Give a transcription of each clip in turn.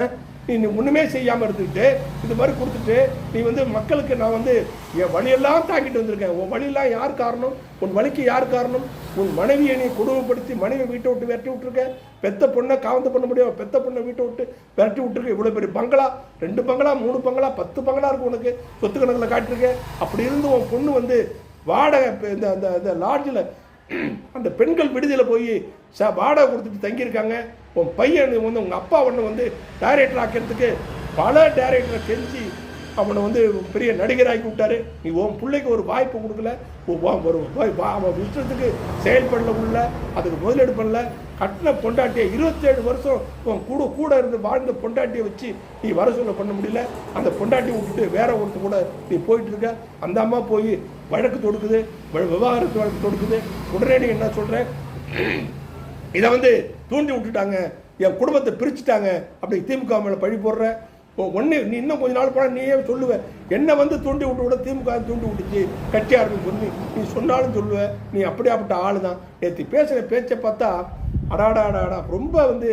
நீ ஒன்றுமே செய்யாமல் இருந்துக்கிட்டு இது மாதிரி கொடுத்துட்டு நீ வந்து மக்களுக்கு நான் வந்து என் வழியெல்லாம் தாங்கிட்டு வந்திருக்கேன். உன் வழியெல்லாம் யார் காரணம்? உன் வழிக்கு யார் காரணம்? உன் மனைவியை நீ கொடுமைப்படுத்தி மனைவி வீட்டை விட்டு விரட்டி விட்டுருக்க. பெத்த பொண்ணை காவந்து பண்ண முடியும், பெத்த பொண்ணை வீட்டை விட்டு விரட்டி விட்டுருக்க. இவ்வளோ பெரிய பங்களா, 2 பங்களா 3 பங்களா 10 பங்களா இருக்கும் உனக்கு, சொத்து கணக்கில் காட்டிருக்க. அப்படி இருந்து உன் பொண்ணு வந்து வாடகை இந்த லாட்ஜில் அந்த பெண்கள் விடுதியில் போய் வாடகை கொடுத்துட்டு தங்கியிருக்காங்க. உன் பையன் வந்து உங்கள் அப்பா ஒன்று வந்து டைரக்டர் ஆக்கிறதுக்கு பல டைரக்டரை கெஞ்சி அவனை வந்து பெரிய நடிகராக்கி விட்டாரு. நீ உன் பிள்ளைக்கு ஒரு வாய்ப்பு கொடுக்கல, அவன் இஷ்டத்துக்கு செயல்படல உள்ள, அதுக்கு முதலீடு பண்ணல. கட்டின பொண்டாட்டியை 27 வருஷம் உன் கூட இருந்து வாழ்ந்த பொண்டாட்டியை வச்சு நீ வர சொல்ல பண்ண முடியல. அந்த பொண்டாட்டியை விட்டுட்டு வேற ஒருத்தர் கூட நீ போயிட்டு இருக்க. அந்த அம்மா போய் வழக்கு தொடுக்குது, விவாகரத்து வழக்கு தொடுக்குது. உடனே நீ என்ன சொல்ற? இதை வந்து தூண்டி விட்டுட்டாங்க, என் குடும்பத்தை பிரிச்சுட்டாங்க, அப்படி திமுக மேலே பழி போடுற. ஒன்று நீ இன்னும் கொஞ்ச நாள் போனால் நீயே சொல்லுவேன், என்னை வந்து தூண்டி விட்டு விட திமுக தூண்டி விட்டுச்சு கட்சி ஆரம்பிச்சு சொல்லி நீ சொன்னாலும் சொல்லுவேன். நீ அப்படியாப்பட்ட ஆள் தான். நேற்று பேசுகிற பேச்சை பார்த்தா அடாடாடாடா ரொம்ப வந்து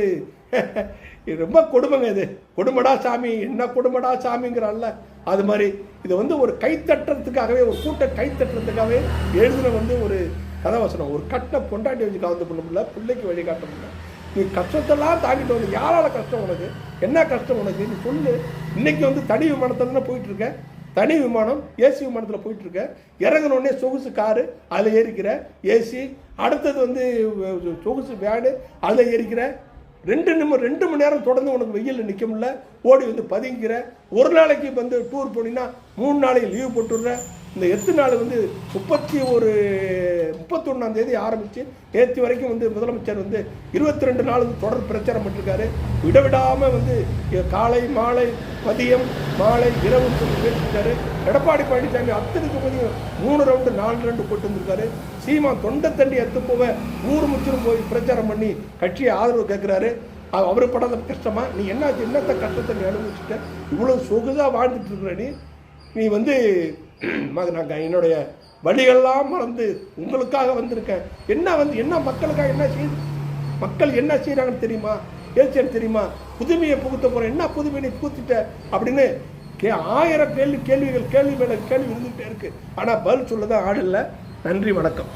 ரொம்ப கொடுமைங்க. இது கொடுமடா சாமி, என்ன கொடுமடா சாமிங்கிறான்ல, அது மாதிரி இது வந்து ஒரு கைத்தட்டுறதுக்காகவே, ஒரு கூட்ட கைத்தட்டுறதுக்காகவே எழுதின வந்து ஒரு கதாவசனம். ஒரு கட்ட பொண்டாட்டி வச்சு கவர்ந்து பண்ண முடியல, பிள்ளைக்கு வழிகாட்ட முடியல. நீ கஷ்டத்தெல்லாம் தாங்கிட்டு வந்து யாரால கஷ்டம் உனக்கு? என்ன கஷ்டம் உனக்கு? நீ சொல்லு. இன்னைக்கு வந்து தனி விமானத்தில் தானே போயிட்டு இருக்க. தனி விமானம் ஏசி விமானத்தில் போயிட்டு இருக்க. இறங்கினோடனே சொகுசு காரு, அதில் ஏறிக்கிற ஏசி. அடுத்தது வந்து சொகுசு வேனு, அதில் ஏறிக்கிற. 2 மணி நேரம் தொடர்ந்து உனக்கு வெயிலில் நிற்க முடியல, ஓடி வந்து பதுங்கிற. ஒரு நாளைக்கு வந்து டூர் போனீங்கன்னா 3 நாளைக்கு லீவ் போட்டுடுற. இந்த 8 நாள் வந்து 31ஆம் தேதி ஆரம்பித்து நேற்று வரைக்கும் வந்து முதலமைச்சர் வந்து 22 நாள் வந்து தொடர் பிரச்சாரம் பண்ணிருக்காரு. விடவிடாமல் வந்து காலை மாலை மதியம் மாலை இரவு சொல்லி பேசியிருக்காரு. எடப்பாடி பழனிசாமி அத்தனை தொகுதியும் 3 ரவுண்டு 4 ரவுண்டு போட்டு வந்திருக்காரு. சீமா தொண்டை தண்டி எத்து போக ஊர் முற்றிலும் போய் பிரச்சாரம் பண்ணி கட்சியை ஆதரவு கேட்குறாரு. அவரு படாத கஷ்டமா? நீ என்னத்த கஷ்டத்தை நீ அனுபவிச்சுட்ட? இவ்வளோ சொகுதாக வாழ்ந்துட்டு இருக்கிற நீ வந்து நாங்கள் என்னுடைய வழிகள்லாம் மறந்து உங்களுக்காக வந்திருக்கேன். என்ன மக்களுக்காக என்ன செய்யுது? மக்கள் என்ன செய்கிறாங்கன்னு தெரியுமா? பேச்சு தெரியுமா? புதுமையை புகுத்த போகிறேன், என்ன புதுமையை நீ புகுத்திட்ட அப்படின்னு 1000 கேள்வி மேலே கேள்வி இருந்துகிட்டே இருக்கு. ஆனால் பதில் சொல்லதான் ஆள் இல்லை. நன்றி, வணக்கம்.